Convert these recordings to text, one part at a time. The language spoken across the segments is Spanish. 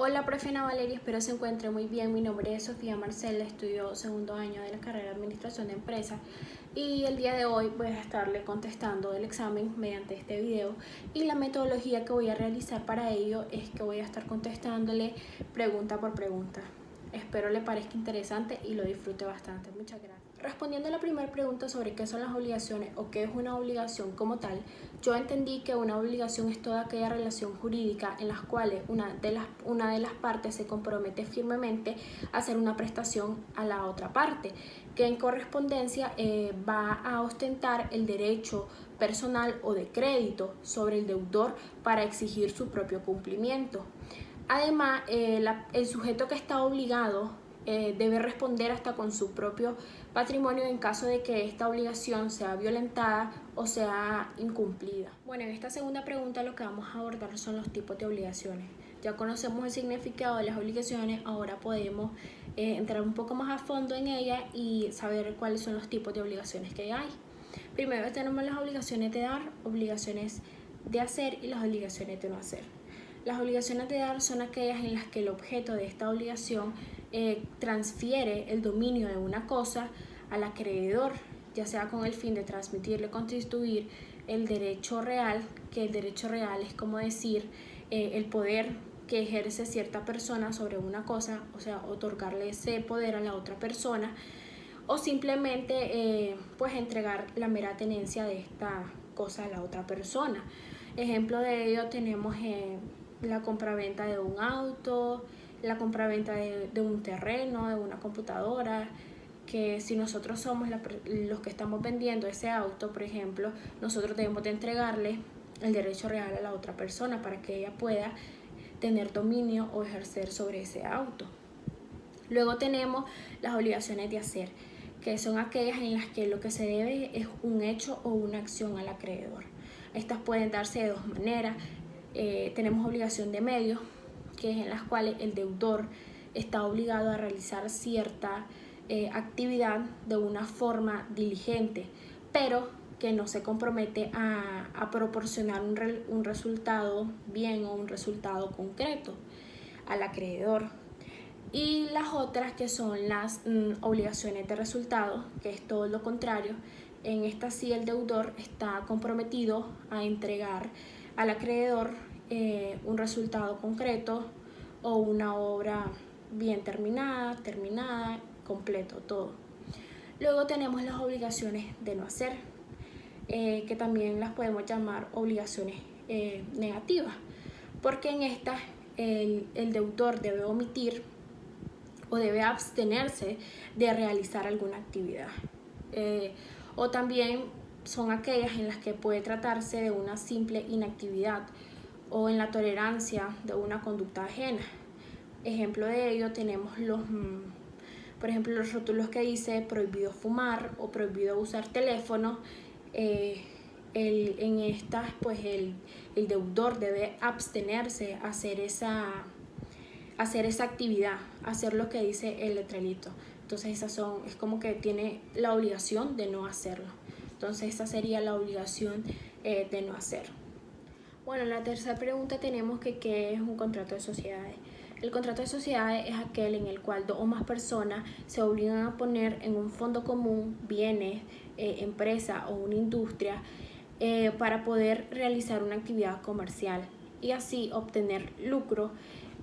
Hola, profe Ana Valeria, espero se encuentre muy bien. Mi nombre es Sofía Marcela, estudio segundo año de la carrera de Administración de Empresas y el día de hoy voy a estarle contestando el examen mediante este video y la metodología que voy a realizar para ello es que voy a estar contestándole pregunta por pregunta. Espero le parezca interesante y lo disfrute bastante. Muchas gracias. Respondiendo a la primera pregunta sobre qué son las obligaciones o qué es una obligación como tal, yo entendí que una obligación es toda aquella relación jurídica en las cuales una de las partes se compromete firmemente a hacer una prestación a la otra parte, que en correspondencia va a ostentar el derecho personal o de crédito sobre el deudor para exigir su propio cumplimiento. Además, el sujeto que está obligado debe responder hasta con su propio patrimonio en caso de que esta obligación sea violentada o sea incumplida. Bueno, en esta segunda pregunta lo que vamos a abordar son los tipos de obligaciones. Ya conocemos el significado de las obligaciones, ahora podemos entrar un poco más a fondo en ella y saber cuáles son los tipos de obligaciones que hay. Primero tenemos las obligaciones de dar, obligaciones de hacer y las obligaciones de no hacer. Las obligaciones de dar son aquellas en las que el objeto de esta obligación transfiere el dominio de una cosa al acreedor, ya sea con el fin de transmitirle, constituir el derecho real, que el derecho real es como decir el poder que ejerce cierta persona sobre una cosa, o sea, otorgarle ese poder a la otra persona, o simplemente pues entregar la mera tenencia de esta cosa a la otra persona. Ejemplo de ello tenemos la compraventa de un auto, la compraventa de un terreno, de una computadora, que si nosotros somos los que estamos vendiendo ese auto, por ejemplo, nosotros debemos de entregarle el derecho real a la otra persona para que ella pueda tener dominio o ejercer sobre ese auto. Luego tenemos las obligaciones de hacer, que son aquellas en las que lo que se debe es un hecho o una acción al acreedor. Estas pueden darse de dos maneras. Tenemos obligación de medios, que es en las cuales el deudor está obligado a realizar cierta actividad de una forma diligente, pero que no se compromete a proporcionar un resultado bien o un resultado concreto al acreedor. Y las otras que son las obligaciones de resultado, que es todo lo contrario. En esta sí el deudor está comprometido a entregar al acreedor un resultado concreto o una obra bien terminada, completo, todo. Luego tenemos las obligaciones de no hacer, que también las podemos llamar obligaciones negativas, porque en estas el deudor debe omitir o debe abstenerse de realizar alguna actividad. O también son aquellas en las que puede tratarse de una simple inactividad o en la tolerancia de una conducta ajena. Ejemplo de ello tenemos por ejemplo, los rótulos que dice prohibido fumar o prohibido usar teléfono. En estas, pues el deudor debe abstenerse a hacer esa actividad, hacer lo que dice el letrerito. Entonces es como que tiene la obligación de no hacerlo. Entonces esa sería la obligación de no hacer. Bueno, en la tercera pregunta tenemos que ¿qué es un contrato de sociedades? El contrato de sociedades es aquel en el cual dos o más personas se obligan a poner en un fondo común bienes, empresa o una industria para poder realizar una actividad comercial y así obtener lucro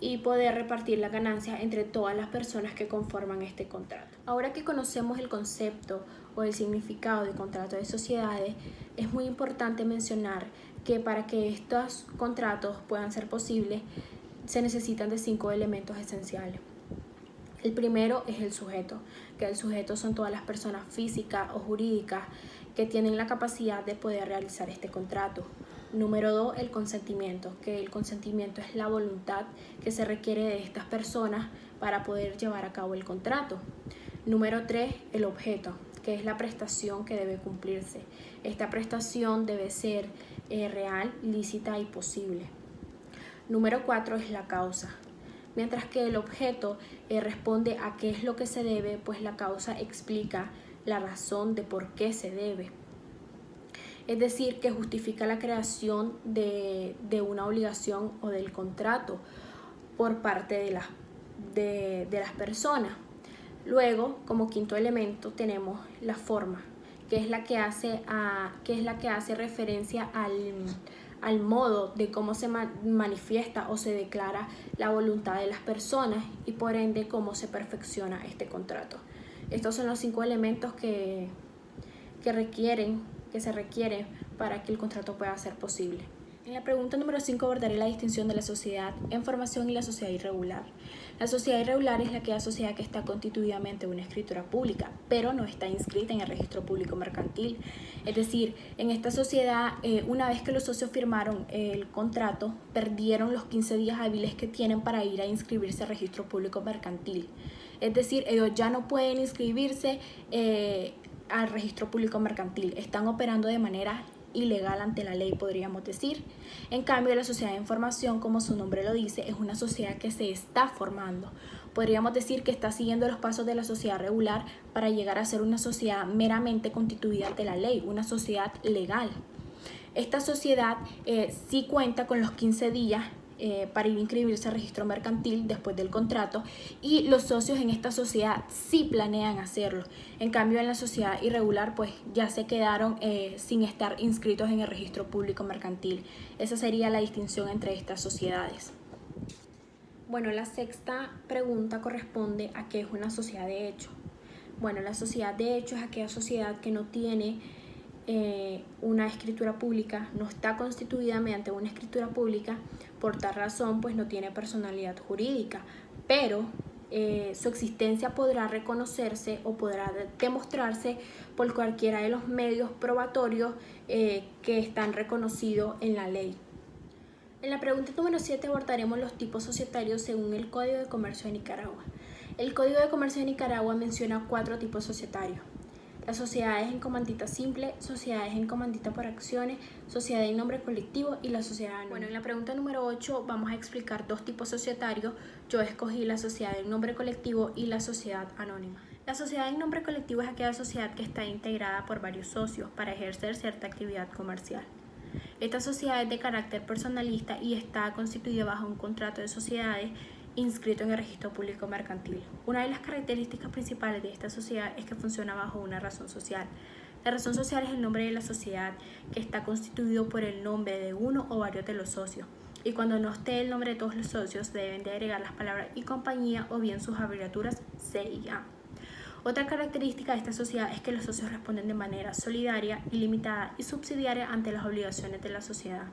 y poder repartir la ganancia entre todas las personas que conforman este contrato. Ahora que conocemos el concepto o el significado de contrato de sociedades, es muy importante mencionar que para que estos contratos puedan ser posibles, se necesitan de 5 elementos esenciales. El primero es el sujeto, que el sujeto son todas las personas físicas o jurídicas que tienen la capacidad de poder realizar este contrato. Número 2, el consentimiento, que el consentimiento es la voluntad que se requiere de estas personas para poder llevar a cabo el contrato. Número 3, el objeto, que es la prestación que debe cumplirse. Esta prestación debe ser real, lícita y posible. Número 4 es la causa. Mientras que el objeto responde a qué es lo que se debe, pues la causa explica la razón de por qué se debe. Es decir, que justifica la creación de una obligación o del contrato. por parte de las personas. Luego, como quinto elemento, tenemos la forma, que es la que hace referencia al modo de cómo se manifiesta o se declara la voluntad de las personas y por ende cómo se perfecciona este contrato. Estos son los 5 elementos que se requieren para que el contrato pueda ser posible. En la pregunta número 5 abordaré la distinción de la sociedad en formación y la sociedad irregular. La sociedad irregular es aquella sociedad que está constituida mediante una escritura pública, pero no está inscrita en el registro público mercantil. Es decir, en esta sociedad, una vez que los socios firmaron el contrato, perdieron los 15 días hábiles que tienen para ir a inscribirse al registro público mercantil. Es decir, ellos ya no pueden inscribirse al registro público mercantil. Están operando de manera ilegal ante la ley, podríamos decir. En cambio, la sociedad de información, como su nombre lo dice, es una sociedad que se está formando. Podríamos decir que está siguiendo los pasos de la sociedad regular para llegar a ser una sociedad meramente constituida ante la ley, una sociedad legal. Esta sociedad sí cuenta con los 15 días para ir a inscribirse al registro mercantil después del contrato, y los socios en esta sociedad sí planean hacerlo. En cambio, en la sociedad irregular pues ya se quedaron sin estar inscritos en el registro público mercantil. Esa sería la distinción entre estas sociedades. Bueno, la sexta pregunta corresponde a qué es una sociedad de hecho. Bueno, la sociedad de hecho es aquella sociedad que no tiene una escritura pública, no está constituida mediante una escritura pública, por tal razón pues no tiene personalidad jurídica, pero su existencia podrá reconocerse o podrá demostrarse por cualquiera de los medios probatorios que están reconocidos en la ley. En la pregunta número 7 abordaremos los tipos societarios según el Código de Comercio de Nicaragua. El Código de Comercio de Nicaragua menciona 4 tipos societarios: las sociedades en comandita simple, sociedades en comandita por acciones, sociedad en nombre colectivo y la sociedad anónima. Bueno, en la pregunta número 8 vamos a explicar 2 tipos societarios. Yo escogí la sociedad en nombre colectivo y la sociedad anónima. La sociedad en nombre colectivo es aquella sociedad que está integrada por varios socios para ejercer cierta actividad comercial. Esta sociedad es de carácter personalista y está constituida bajo un contrato de sociedades inscrito en el registro público mercantil. Una de las características principales de esta sociedad es que funciona bajo una razón social. La razón social es el nombre de la sociedad, que está constituido por el nombre de uno o varios de los socios, y cuando no esté el nombre de todos los socios deben de agregar las palabras y compañía o bien sus abreviaturas C y A. Otra característica de esta sociedad es que los socios responden de manera solidaria, ilimitada y subsidiaria ante las obligaciones de la sociedad.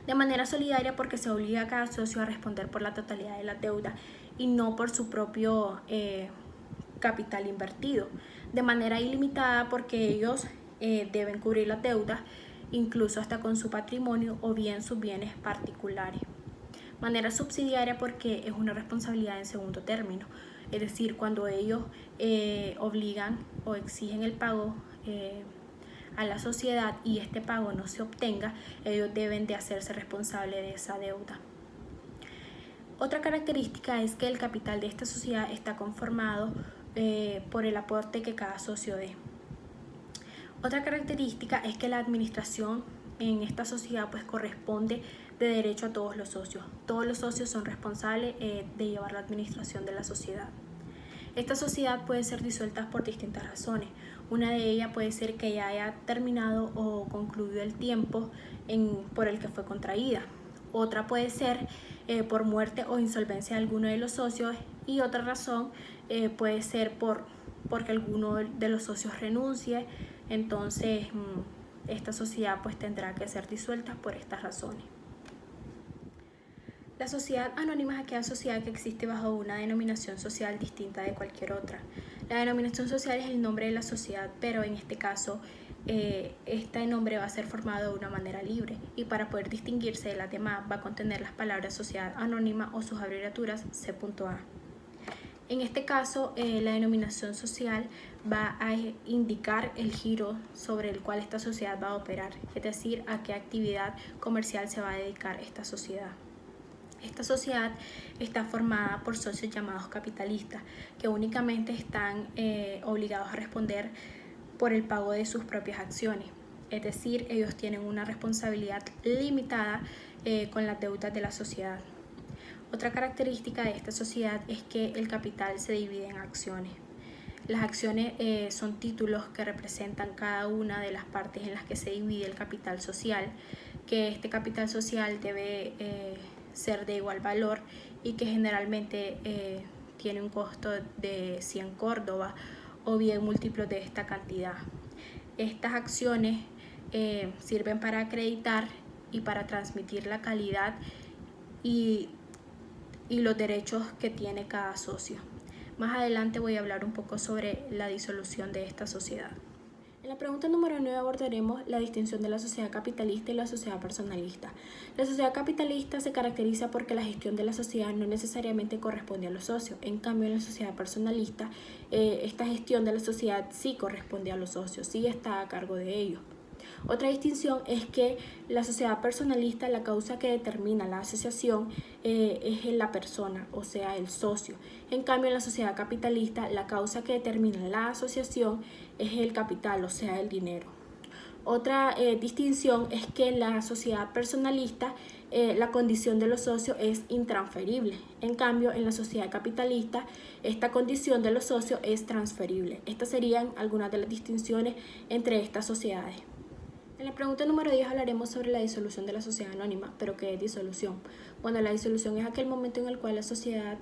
De manera solidaria porque se obliga a cada socio a responder por la totalidad de la deuda y no por su propio capital invertido. De manera ilimitada porque ellos deben cubrir las deudas, incluso hasta con su patrimonio o bien sus bienes particulares. Manera subsidiaria porque es una responsabilidad en segundo término, es decir, cuando ellos obligan o exigen el pago a la sociedad y este pago no se obtenga, ellos deben de hacerse responsables de esa deuda. Otra característica es que el capital de esta sociedad está conformado por el aporte que cada socio dé. Otra característica es que la administración en esta sociedad pues corresponde de derecho a todos los socios. Todos los socios son responsables de llevar la administración de la sociedad. Esta sociedad puede ser disuelta por distintas razones. Una de ellas puede ser que ya haya terminado o concluido el tiempo por el que fue contraída. Otra puede ser por muerte o insolvencia de alguno de los socios, y otra razón puede ser porque alguno de los socios renuncie. Entonces esta sociedad pues tendrá que ser disuelta por estas razones. La sociedad anónima es aquella sociedad que existe bajo una denominación social distinta de cualquier otra. La denominación social es el nombre de la sociedad, pero en este caso este nombre va a ser formado de una manera libre, y para poder distinguirse de las demás va a contener las palabras sociedad anónima o sus abreviaturas C.A. En este caso, la denominación social va a indicar el giro sobre el cual esta sociedad va a operar, es decir, a qué actividad comercial se va a dedicar esta sociedad. Esta sociedad está formada por socios llamados capitalistas, que únicamente están obligados a responder por el pago de sus propias acciones. Es decir, ellos tienen una responsabilidad limitada con las deudas de la sociedad. Otra característica de esta sociedad es que el capital se divide en acciones. Las acciones son títulos que representan cada una de las partes en las que se divide el capital social, que este capital social debe ser de igual valor y que generalmente tiene un costo de 100 córdobas o bien múltiplos de esta cantidad. Estas acciones sirven para acreditar y para transmitir la calidad y los derechos que tiene cada socio. Más adelante voy a hablar un poco sobre la disolución de esta sociedad. En la pregunta número 9 abordaremos la distinción de la sociedad capitalista y la sociedad personalista. La sociedad capitalista se caracteriza porque la gestión de la sociedad no necesariamente corresponde a los socios. En cambio, en la sociedad personalista, esta gestión de la sociedad sí corresponde a los socios, sí está a cargo de ellos. Otra distinción es que la sociedad personalista, la causa que determina la asociación es la persona, o sea, el socio. En cambio, en la sociedad capitalista, la causa que determina la asociación es el capital, o sea, el dinero. Otra distinción es que en la sociedad personalista la condición de los socios es intransferible. En cambio, en la sociedad capitalista, esta condición de los socios es transferible. Estas serían algunas de las distinciones entre estas sociedades. En la pregunta número 10 hablaremos sobre la disolución de la sociedad anónima. ¿Pero qué es disolución? Bueno, la disolución es aquel momento en el cual la sociedad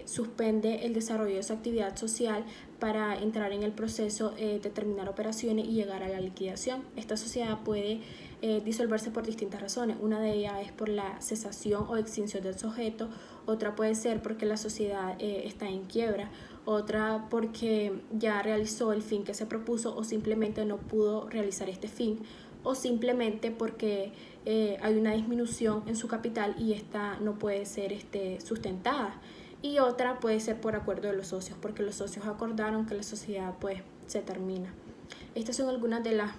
suspende el desarrollo de su actividad social para entrar en el proceso de terminar operaciones y llegar a la liquidación. Esta sociedad puede disolverse por distintas razones. Una de ellas es por la cesación o extinción del sujeto, otra puede ser porque la sociedad está en quiebra, otra porque ya realizó el fin que se propuso o simplemente no pudo realizar este fin, o simplemente porque hay una disminución en su capital y esta no puede ser sustentada. Y otra puede ser por acuerdo de los socios, porque los socios acordaron que la sociedad pues se termina. Estas son algunas de las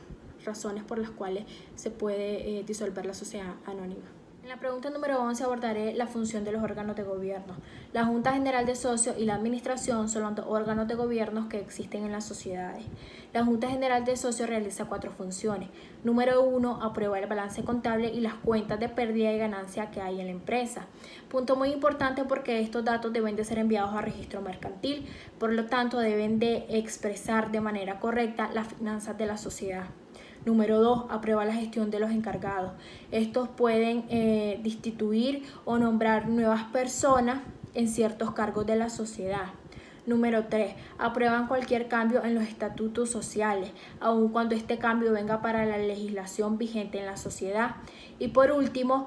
razones por las cuales se puede disolver la sociedad anónima. En la pregunta número 11 abordaré la función de los órganos de gobierno. La Junta General de Socios y la Administración son los dos órganos de gobierno que existen en las sociedades. La Junta General de Socios realiza 4 funciones. Número 1, aprueba el balance contable y las cuentas de pérdida y ganancia que hay en la empresa. Punto muy importante porque estos datos deben de ser enviados a registro mercantil, por lo tanto deben de expresar de manera correcta las finanzas de la sociedad. Número 2, aprueba la gestión de los encargados. Estos pueden destituir o nombrar nuevas personas en ciertos cargos de la sociedad. Número 3, aprueban cualquier cambio en los estatutos sociales, aun cuando este cambio venga para la legislación vigente en la sociedad. Y por último,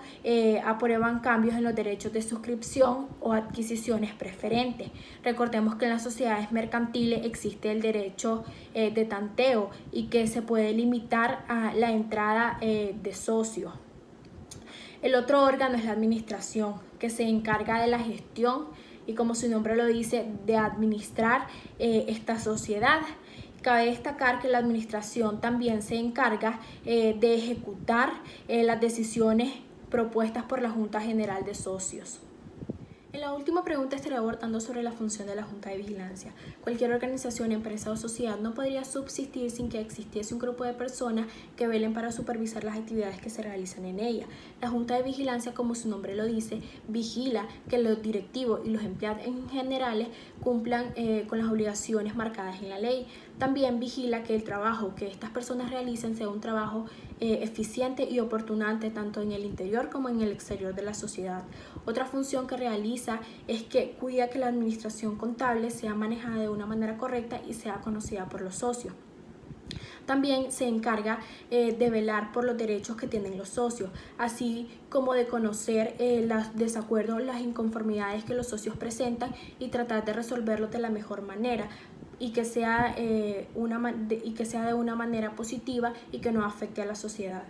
aprueban cambios en los derechos de suscripción o adquisiciones preferentes. Recordemos que en las sociedades mercantiles existe el derecho de tanteo y que se puede limitar a la entrada de socios. El otro órgano es la administración, que se encarga de la gestión y, como su nombre lo dice, de administrar esta sociedad. Cabe destacar que la administración también se encarga de ejecutar las decisiones propuestas por la Junta General de Socios. En la última pregunta estaré abordando sobre la función de la Junta de Vigilancia. Cualquier organización, empresa o sociedad no podría subsistir sin que existiese un grupo de personas que velen para supervisar las actividades que se realizan en ella. La Junta de Vigilancia, como su nombre lo dice, vigila que los directivos y los empleados en general cumplan con las obligaciones marcadas en la ley. También vigila que el trabajo que estas personas realicen sea un trabajo eficiente y oportunante tanto en el interior como en el exterior de la sociedad. Otra función que realiza es que cuida que la administración contable sea manejada de una manera correcta y sea conocida por los socios. También se encarga de velar por los derechos que tienen los socios, así como de conocer los desacuerdos, las inconformidades que los socios presentan y tratar de resolverlos de la mejor manera y que sea de una manera positiva y que no afecte a la sociedad.